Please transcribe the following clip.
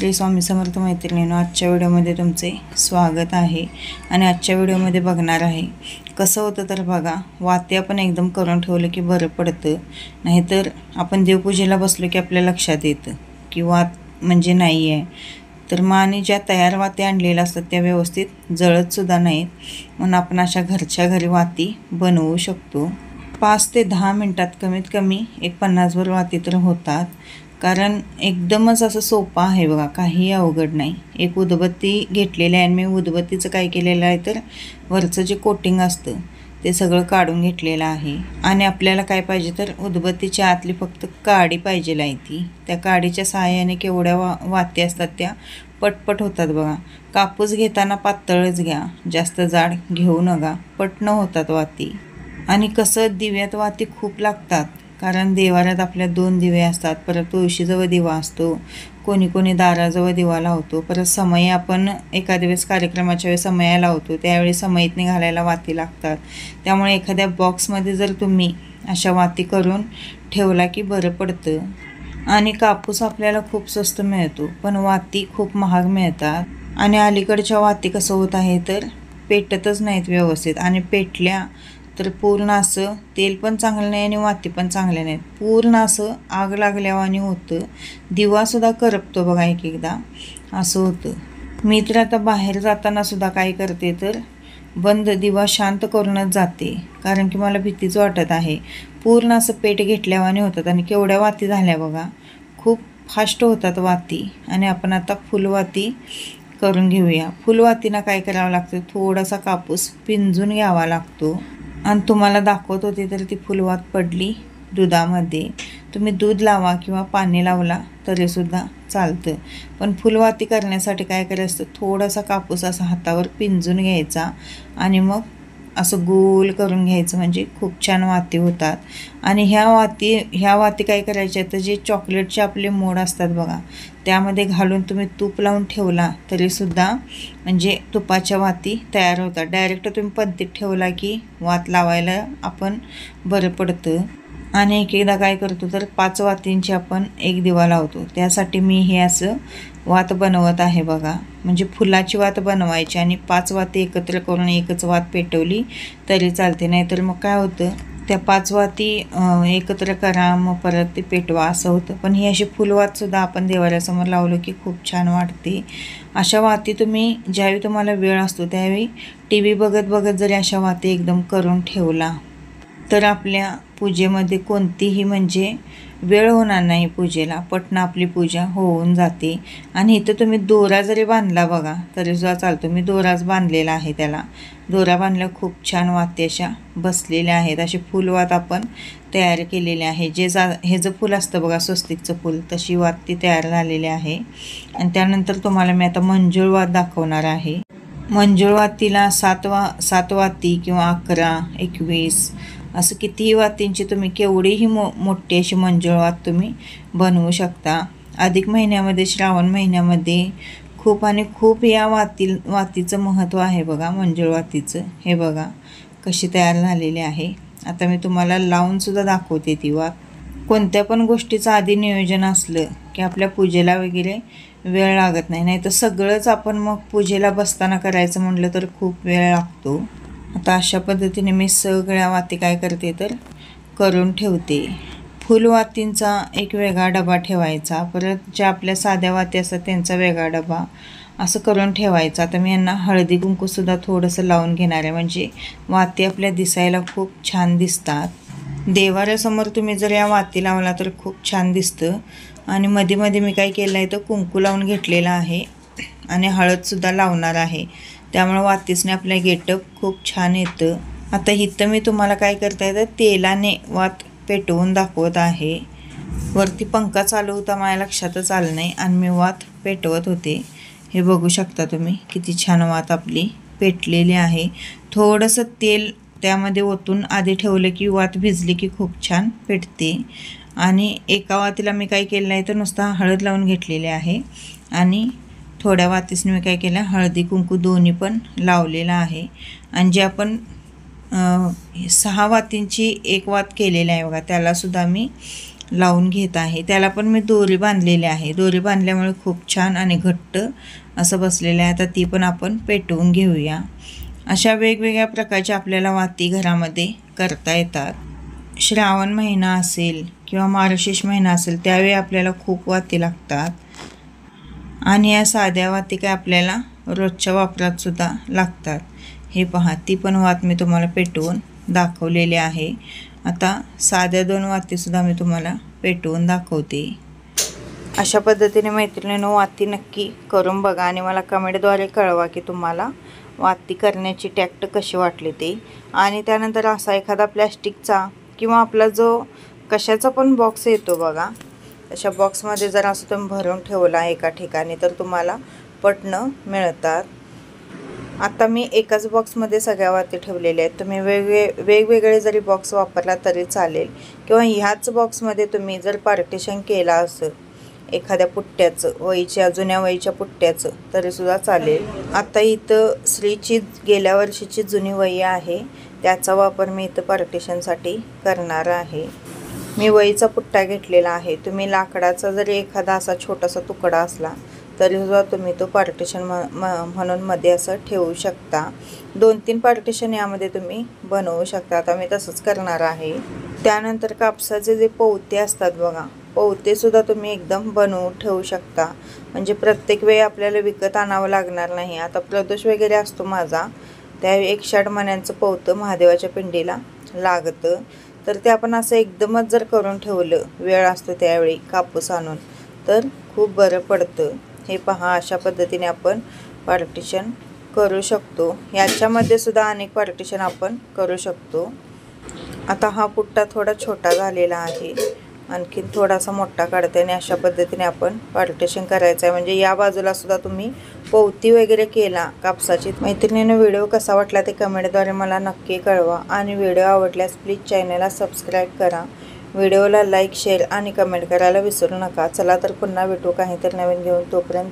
श्री स्वामी समर्थ मैत्रिणींनो, आजच्या व्हिडिओमध्ये तुमचे स्वागत आहे। आणि आजच्या व्हिडिओमध्ये बघणार आहे कसं होतं तर बघा, वाती आपण एकदम करून ठेवलं की बरं पडतं, नाहीतर आपण देवपूजेला बसलो की आपल्या लक्षात येतं की वात म्हणजे नाही आहे। तर मग आणि ज्या तयार वाती आणलेल्या असतात त्या व्यवस्थित जळत सुद्धा नाहीत, म्हणून आपण अशा घरच्या घरी वाती बनवू शकतो। 5 ते 10 मिनिटात कमीत कमी एक 50 भर वाती तर होतात, कारण एकदमच असं सोपं आहे बघा, काही अवघड नाही। एक उदबत्ती घेतलेली आहे आणि मी उदबत्तीचं काय केलेलं आहे तर वरचं जे कोटिंग असतं ते सगळं काढून घेतलेलं आहे। आणि आपल्याला काय पाहिजे तर उदबत्तीच्या आतली फक्त काडी पाहिजे आहे ती, त्या काडीच्या सहाय्याने केवढ्या वाती असतात त्या पटपट होतात बघा। कापूस घेताना पातळच घ्या, जास्त जाड घेऊ नका, पटन होतात वाती। आणि कसं दिव्यात वाती खूप लागतात, कारण देवाऱ्यात आपल्या 2 दिवे असतात, परत तुळशीजवळ दिवा असतो, कोणी कोणी दाराजवळ दिवा लावतो, परत समई आपण एखाद्या वेळेस कार्यक्रमाच्या वेळेस समया लावतो त्यावेळी समईत घालायला वाती लागतात। त्यामुळे एखाद्या बॉक्समध्ये जर तुम्ही अशा वाती करून ठेवला की बरं पडतं। आणि कापूस आपल्याला खूप स्वस्त मिळतो, पण वाती खूप महाग मिळतात। आणि अलीकडच्या वाती कसं होत आहे तर पेटतच नाहीत व्यवस्थित, आणि पेटल्या तर पूर्ण असं तेल पण चांगलं नाही आणि वाती पण चांगल्या नाहीत, पूर्ण असं आग लागल्यावानी होतं, दिवासुद्धा करपतो बघा एक एकदा, असं होतं। मी तर आता बाहेर जाताना सुद्धा काय करते तर बंद दिवा शांत करूनच जाते, कारण की मला भीतीच वाटत आहे। पूर्ण असं पेट घेतल्यावानी होतात आणि केवढ्या वाती झाल्या बघा, खूप फास्ट होतात वाती। आणि आपण आता फुलवाती करून घेऊया। फुलवातीना काय करावं लागतं, थोडासा कापूस पिंजून घ्यावा लागतो। आणि तुम्हाला दाखवत होते तर ती फुलवात पडली दुधामध्ये, तुम्ही दूध लावा किंवा पाणी लावला तरीसुद्धा चालतं। पण फुलवाती करण्यासाठी काय करायचं, थोडासा कापूस असा हातावर पिंजून घ्यायचा आणि मग असं गोल करून घ्यायचं, म्हणजे खूप छान वाती होतात। आणि ह्या वाती काय करायच्या तर जे चॉकलेटचे आपले मोड असतात बघा, त्यामध्ये घालून तुम्ही तूप लावून ठेवला तरीसुद्धा म्हणजे तुपाच्या वाती तयार होतात। डायरेक्ट तुम्ही पंतीत ठेवला की वात लावायला आपण बरं पडतं। आणि एक एकदा काय करतो तर 5 वातींची आपण एक दिवा लावतो, त्यासाठी मी हे असं वात बनवत आहे बघा। म्हणजे फुलाची वात बनवायची आणि 5 वाती एकत्र करून एकच वात पेटवली तरी चालते, नाहीतर मग काय होतं त्या 5 वाती एकत्र करा मग परत ते पेटवा असं होतं। पण ही अशी फुलवातसुद्धा आपण देवाऱ्यासमोर लावलो की खूप छान वाटते। अशा वाती तुम्ही ज्यावेळी तुम्हाला वेळ असतो त्यावेळी TV बघत बघत जरी अशा वाती एकदम करून ठेवला तर आपल्या पूजेमध्ये कोणतीही म्हणजे वेळ होणार नाही पूजेला, पटना आपली पूजा होऊन जाते। आणि इथं तुम्ही दोरा जरी बांधला बघा तरीसुद्धा चालतो, मी दोराच बांधलेला आहे, त्याला दोरा बांधल्या खूप छान वाती अशा बसलेल्या आहेत। अशी फुलवात आपण तयार केलेली आहे, हे जे फुल असतं बघा स्वस्तिकचं फुल, तशी वाती तयार झालेली आहे। आणि त्यानंतर तुम्हाला मी आता मंजुळ वात दाखवणार आहे। मंजुळ वातीला 7 वाती किंवा 11, 21 असं कितीही वातींची तुम्ही केवढीही मोठी अशी मंजुळ वात तुम्ही बनवू शकता। अधिक महिन्यामध्ये, श्रावण महिन्यामध्ये खूप या वातीचं महत्त्व आहे बघा, मंजुळ वातीचं। हे बघा कशी तयार झालेली आहे। आता मी तुम्हाला लावूनसुद्धा दाखवते ती वात। कोणत्या पण गोष्टीचं आधी नियोजन असलं की आपल्या पूजेला वगैरे वेळ लागत नाही, नाही तर सगळंच आपण मग पूजेला बसताना करायचं म्हटलं तर खूप वेळ लागतो। आता अशा पद्धतीने मी सगळ्या वाती काय करते तर करून ठेवते। फुलवातींचा एक वेगळा डबा ठेवायचा, परत ज्या आपल्या साध्या वाती असतात त्यांचा वेगळा डबा, असं करून ठेवायचं। आता मी यांना हळदी कुंकूसुद्धा थोडंसं लावून घेणार आहे, म्हणजे वाती आपल्या दिसायला खूप छान दिसतात। देवाऱ्यासमोर तुम्ही जर या वाती लावला तर खूप छान दिसतं। आणि मध्ये मध्ये मी काय केलं आहे तर कुंकू लावून घेतलेला आहे आणि हळदसुद्धा लावणार आहे, त्यामुळे वातीसने आपल्या गेटअप खूप छान येतं। आता इथं मी तुम्हाला काय करता येतं तेलाने वात पेटवून दाखवत आहे। वरती पंखा चालू होता, माझ्या लक्षातच आलं नाही आणि मी वात पेटवत होते। हे बघू शकता तुम्ही किती छान वात आपली पेटलेली आहे। थोडंसं तेल त्यामध्ये ओतून आधी ठेवलं की वात भिजली की खूप छान पेटते। आणि एका वातीला मी काय केलं आहे तर नुसता हळद लावून घेतलेली आहे, आणि थोड्या वातीसने मी काय केलं हळदी कुंकू दोन्ही पण लावलेलं आहे। आणि जे आपण 6 वातींची एक वात केलेली आहे बघा, त्यालासुद्धा मी लावून घेत आहे. त्याला पण मी दोरी बांधलेली आहे. दोरी बांधल्यामुळे खूप छान आणि घट्ट असं बसलेलं आहे. आता ती पण आपण पेटवून घेऊया. अशा वेगवेगळ्या प्रकारच्या आपल्याला वाती घरामध्ये करता येतात. श्रावण महिना असेल किंवा मार्गशीर्ष महिना असेल त्यावेळी आपल्याला खूप वाती लागतात आणि या साध्या वाती काय आपल्याला रोजच्या वापरात सुद्धा लागतात. हे पहा, ती पण वात मी तुम्हाला पेटवून दाखवलेली आहे. आता साध्या 2 वातीसुद्धा मी तुम्हाला पेटवून दाखवते. अशा पद्धतीने मैत्रिणींनो वाती नक्की करून बघा आणि मला कमेंटद्वारे कळवा की तुम्हाला वाती करण्याची टॅक्ट कशी वाटली ते. आणि त्यानंतर असा एखादा प्लॅस्टिकचा किंवा आपला जो कशाचा पण बॉक्स येतो बघा, अशा बॉक्समध्ये जर असं तुम्ही भरून ठेवला एका ठिकाणी तर तुम्हाला पटणं मिळतात. आता मी एकाच बॉक्समध्ये सगळ्या वाती ठेवलेल्या आहेत. तुम्ही वेगवेगळे जरी बॉक्स वापरला तरी चालेल किंवा ह्याच बॉक्समध्ये तुम्ही जर पार्टिशन केला असेल एखाद्या पुट्ट्याचं, वहीच्या जुन्या वहीच्या पुट्ट्याचं, तरीसुद्धा चालेल. आता इथं श्रीची गेल्या वर्षीची जुनी वही आहे, त्याचा वापर मी इथं पार्टिशनसाठी करणार आहे. मी वहीचा पुट्टा घेतलेला आहे. तुम्ही लाकडाचा जरी एखादा असा छोटासा तुकडा असला तरीसुद्धा तुम्ही तो पार्टिशन म्हणून मध्ये असं ठेवू शकता. 2-3 पार्टिशन यामध्ये तुम्ही बनवू शकता. आता मी तसंच करणार आहे. त्यानंतर कापसाचे जे पोवते असतात बघा, पोवतेसुद्धा तुम्ही एकदम बनवून ठेवू शकता. म्हणजे प्रत्येक वेळी आपल्याला विकत आणावं लागणार नाही. आता प्रदोष वगैरे असतो माझा, त्यावेळी 108 मण्यांचं पोवतं महादेवाच्या पिंडीला लागतं. तर ते आपण असं एकदमच जर करून ठेवलं, वेळ असतो त्यावेळी कापूस आणून, तर खूप बरं पडतं. हे पहा, अशा पद्धतीने आपण पार्टिशन करू शकतो. याच्यामध्ये सुद्धा अनेक पार्टिशन आपण करू शकतो. आता हा पुट्टा थोडा छोटा झालेला आहे, आणखीन थोडासा मोठा काढते आणि अशा पद्धतीने आपण पार्टिशन करायचं आहे. म्हणजे या बाजूला सुद्धा तुम्ही पोवती वगैरे केला कापसाची. मैत्रिणींनो, व्हिडिओ कसा वाटला ते कमेंटद्वारे मला नक्की कळवा आणि व्हिडिओ आवडल्यास प्लीज चॅनलला सबस्क्राईब करा. व्हिडिओला लाईक, शेअर आणि कमेंट करायला विसरू नका. चला तर पुन्हा भेटू काहीतरी नवीन घेऊन. तोपर्यंत